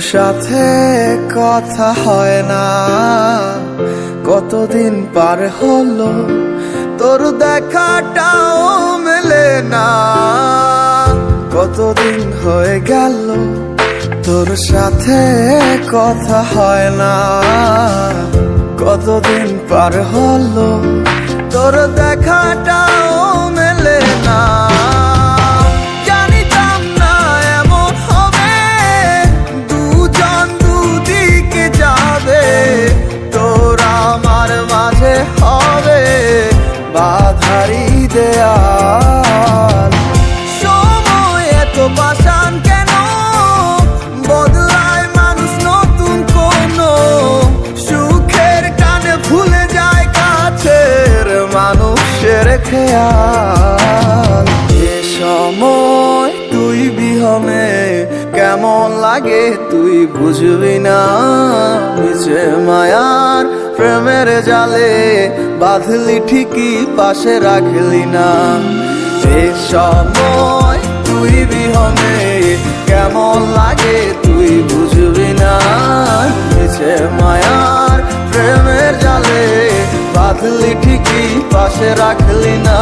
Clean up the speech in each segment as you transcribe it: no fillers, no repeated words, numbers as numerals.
সাথে কথা হয় না, কতদিন পার হলো তোর দেখাটাও মেলে না। কতদিন হয়ে গেল তোর সাথে কথা হয় না, কতদিন পার হলো তোর দেখাটাও মেলে না। জানিতাম না এমন হবে, দুজন দুদিকে যাবে, তোর আমার মাঝে হবে বাধারি দেয়াল। সময় এত পাষাণ কেন, বদলায় মানুষ নতুন কোনো সুখের টানে ভুলে যায় কাছের মানুষের খেয়াল। এ সময় তুই বিহনে কেমন লাগে তুই বুঝবি না, নিচে মায়ার প্রেমের জালে বাঁধলি ঠিকই পাশে রাখলি না। এ সময় তুই বিহনে কেমন লাগে তুই বুঝবি না, নিচে মায়ার প্রেমের জালে বাঁধলি ঠিকই পাশে রাখলি না।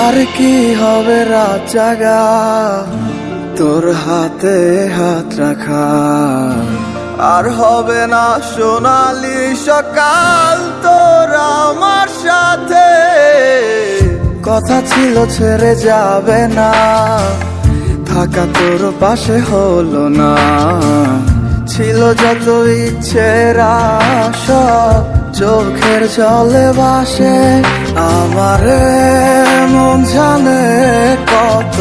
আর কি হবে রাত জাগা তোর হাতে হাত রাখা, আর হবে না সোনালি সকাল তোর আমার সাথে। কথা ছিল ছেড়ে যাবে না, থাকা তোর পাশে হলো না, ছিল যত ইচ্ছের সব চোখের জলে ভাসে। আমারে মন জানে কত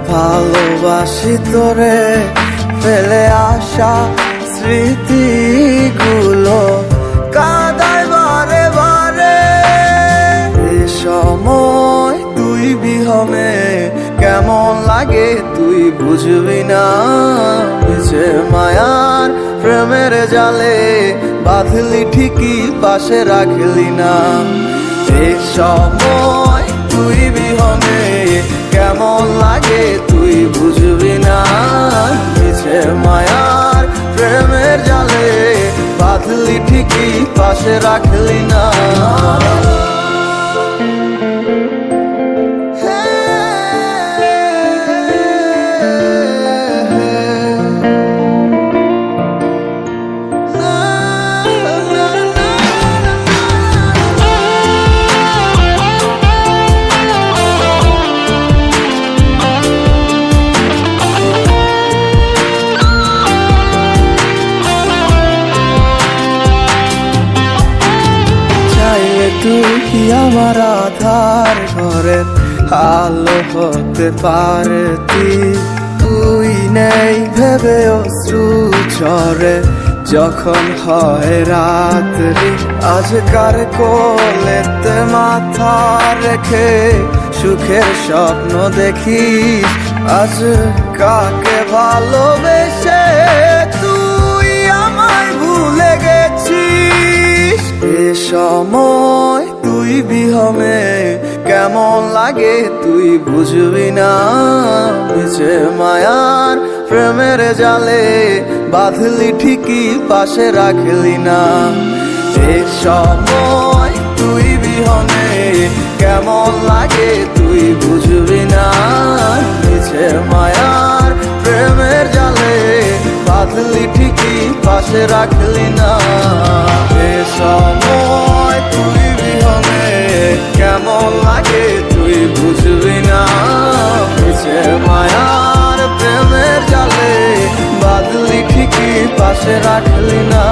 ভালোবাসি তোরে, ফেলে আসা স্মৃতিগুলো কাঁদায় বারে বারে। এ সময় তুই বিহনে কেমন লাগে তুই বুঝবি না, নিচে মায়ার প্রেমের জালে বাঁধলি ঠিকই পাশে রাখলি না। এ সময় তুই বিহনে কেমন লাগে তুই বুঝবি না, নিচে মায়ার প্রেমের জালে বাঁধলি ঠিকই পাশে রাখলি না। তুই আমার আধার ঘরের আলো হতে পারতি, তুই নেই ভেবে অশ্রু ঝরে যখন হয় রাত্রি। আজকার কোলেতে মাথা রেখে সুখের স্বপ্ন দেখিস, আজ কাকে ভালোবেসে তুই আমায় ভুলে গেছিস। এ সময় তুই বিহনে কেমন লাগে তুই বুঝবি না, নিচে মায়ার প্রেমের জালে বাঁধলি ঠিকই পাশে রাখলি না। এ সময় তুই বিহনে কেমন লাগে তুই বুঝবি না, নিচে মায়ার প্রেমের জালে বাঁধলি ঠিকই পাশে রাখলি না। এ সময় তুই বিহনে কেমন লাগে তুই বুঝবি না, নিচে মায়ার প্রেমের জালে বাঁধলি ঠিকই পাশে রাখলি না।